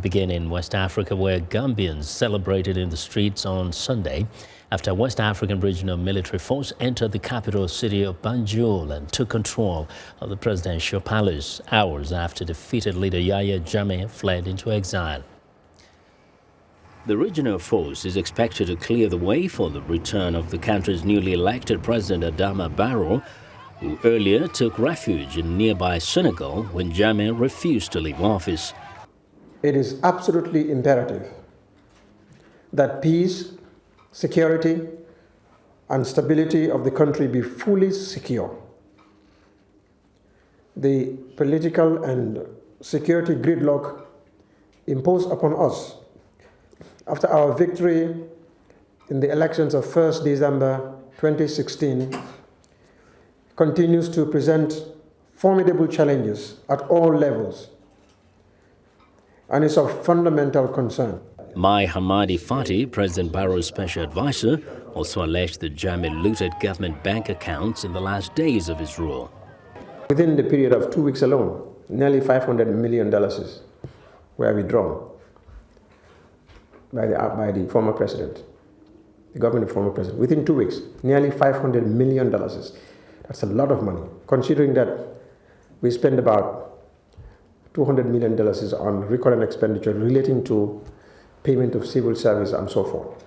Begin in West Africa, where Gambians celebrated in the streets on Sunday after West African Regional Military Force entered the capital city of Banjul and took control of the presidential palace hours after defeated leader Yahya Jammeh fled into exile. The regional force is expected to clear the way for the return of the country's newly elected President Adama Barrow, who earlier took refuge in nearby Senegal when Jammeh refused to leave office. It is absolutely imperative that peace, security, and stability of the country be fully secure. The political and security gridlock imposed upon us after our victory in the elections of 1st December 2016 continues to present formidable challenges at all levels and is of fundamental concern. Mai Hamadi Fati, President Barrow's special advisor, also alleged that Jammeh looted government bank accounts in the last days of his rule. Within the period of 2 weeks alone, nearly $500 million were withdrawn by the former president, the government of the former president. Within 2 weeks, nearly $500 million. That's a lot of money, considering that we spend about $200 million on recurrent expenditure relating to payment of civil service and so forth.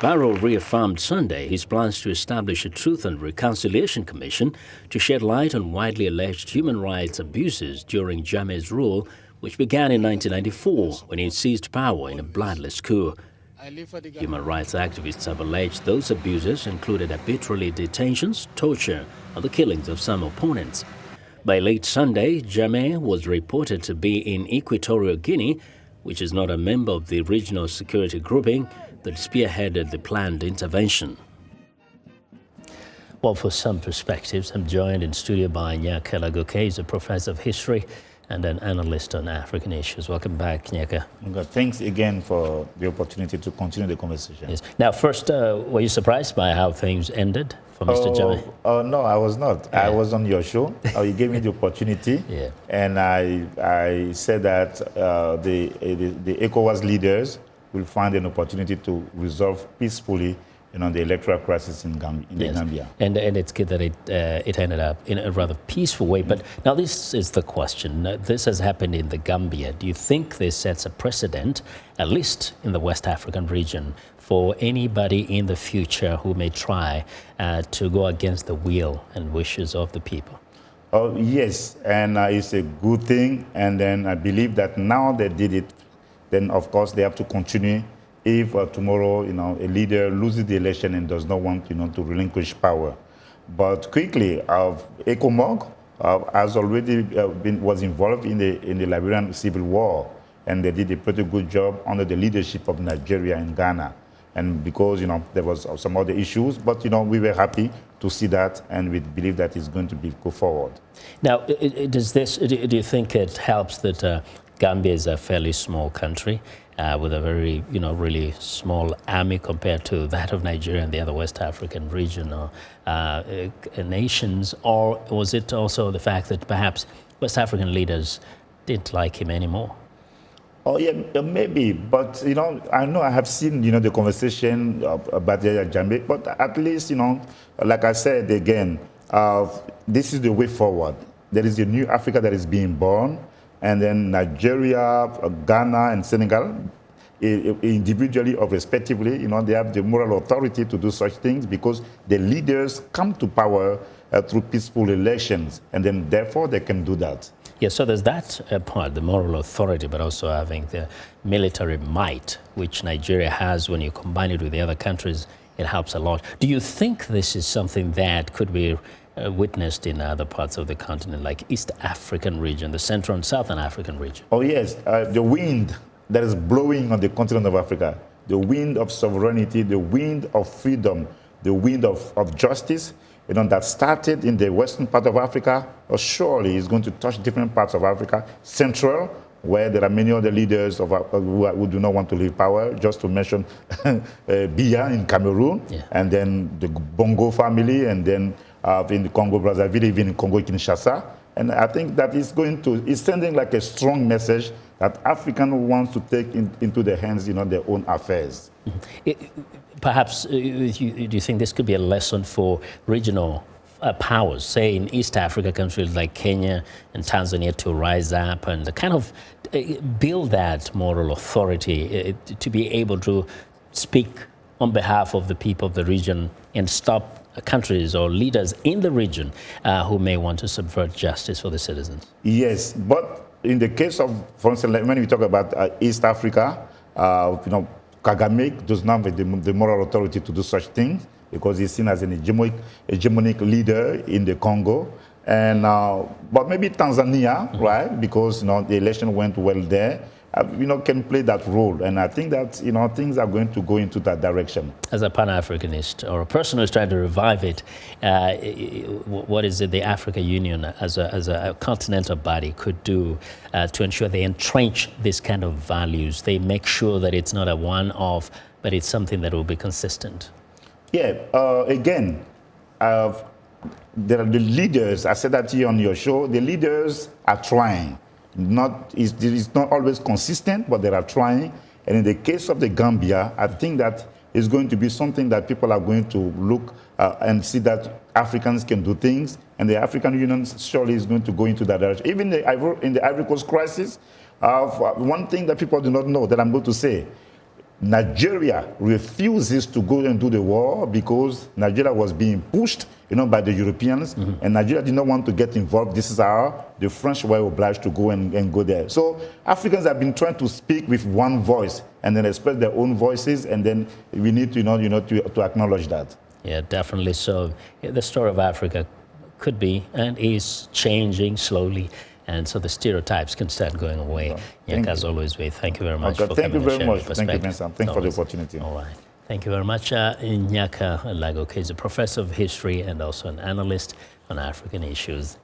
Barrow reaffirmed Sunday his plans to establish a Truth and Reconciliation Commission to shed light on widely alleged human rights abuses during Jammeh's rule, which began in 1994 when he seized power in a bloodless coup. Human rights activists have alleged those abuses included arbitrary detentions, torture, and the killings of some opponents. By late Sunday, Jammeh was reported to be in Equatorial Guinea, which is not a member of the regional security grouping that spearheaded the planned intervention. Well, for some perspectives, I'm joined in studio by Gnaka Lagoke. He's a professor of history and an analyst on African issues. Welcome back, Gnaka. Thanks again for the opportunity to continue the conversation. Yes. Now, first, were you surprised by how things ended for Mr. Jammeh? No, I was not. Yeah. I was on your show. You gave me the opportunity, yeah. And I said that the ECOWAS leaders will find an opportunity to resolve peacefully the electoral crisis in Gambia. And it's good that it ended up in a rather peaceful way. But now this is the question. This has happened in the Gambia. Do you think this sets a precedent, at least in the West African region, for anybody in the future who may try to go against the will and wishes of the people? Oh, yes, and it's a good thing. And then I believe that now they did it, then of course they have to continue. If tomorrow, a leader loses the election and does not want, to relinquish power. But quickly, ECOMOG has already was involved in the Liberian Civil War, and they did a pretty good job under the leadership of Nigeria and Ghana. And because, there was some other issues, but, we were happy to see that, and we believe that it's going to go forward. Now, do you think it helps that Gambia is a fairly small country with a very, really small army compared to that of Nigeria and the other West African region or nations? Or was it also the fact that perhaps West African leaders didn't like him anymore? Oh, yeah, maybe. But, I know I have seen, the conversation about Yahya Jammeh, but at least, like I said again, this is the way forward. There is a new Africa that is being born. And then Nigeria, Ghana, and Senegal, individually or respectively, they have the moral authority to do such things because the leaders come to power through peaceful elections, and then therefore they can do that. Yeah, so there's that part, the moral authority, but also having the military might, which Nigeria has. When you combine it with the other countries, it helps a lot. Do you think this is something that could be witnessed in other parts of the continent, like East African region, the Central and Southern African region? Oh, yes. The wind that is blowing on the continent of Africa, the wind of sovereignty, the wind of freedom, the wind of justice, that started in the western part of Africa, surely is going to touch different parts of Africa, Central, where there are many other leaders who do not want to leave power, just to mention Biya in Cameroon, yeah. And then the Bongo family, and then in the Congo-Brazzaville, even in Congo-Kinshasa, And I think that it's sending like a strong message that African wants to take into their hands, their own affairs. Perhaps, do you think this could be a lesson for regional powers, say in East Africa countries like Kenya and Tanzania, to rise up and kind of build that moral authority to be able to speak on behalf of the people of the region and stop countries or leaders in the region who may want to subvert justice for the citizens? Yes, but in the case of, for instance, like when we talk about East Africa, Kagame does not have the moral authority to do such things because he's seen as an hegemonic leader in the Congo. And but maybe Tanzania, right? Because the election went well there. Can play that role, and I think that things are going to go into that direction. As a Pan-Africanist or a person who's trying to revive it, what is it the African Union as a continental body could do to ensure they entrench this kind of values? They make sure that it's not a one-off, but it's something that will be consistent. Yeah. Again, there are the leaders. I said that here on your show. The leaders are trying. It's not always consistent, but they are trying. And in the case of the Gambia, I think that is going to be something that people are going to look and see that Africans can do things, and the African Union surely is going to go into that direction. Even in the Ivory Coast crisis, one thing that people do not know that I'm going to say, Nigeria refuses to go and do the war because Nigeria was being pushed, by the Europeans, and Nigeria did not want to get involved. This is how the French were obliged to go and go there. So Africans have been trying to speak with one voice and then express their own voices, and then we need to, to acknowledge that. Yeah, definitely so. The story of Africa could be and is changing slowly. And so the stereotypes can start going away. Gnaka, as always, thank you very much for coming and sharing your perspective. Thank you, Vincent. Thanks for the opportunity. All right. Thank you very much. Gnaka Lagoke is a professor of history and also an analyst on African issues.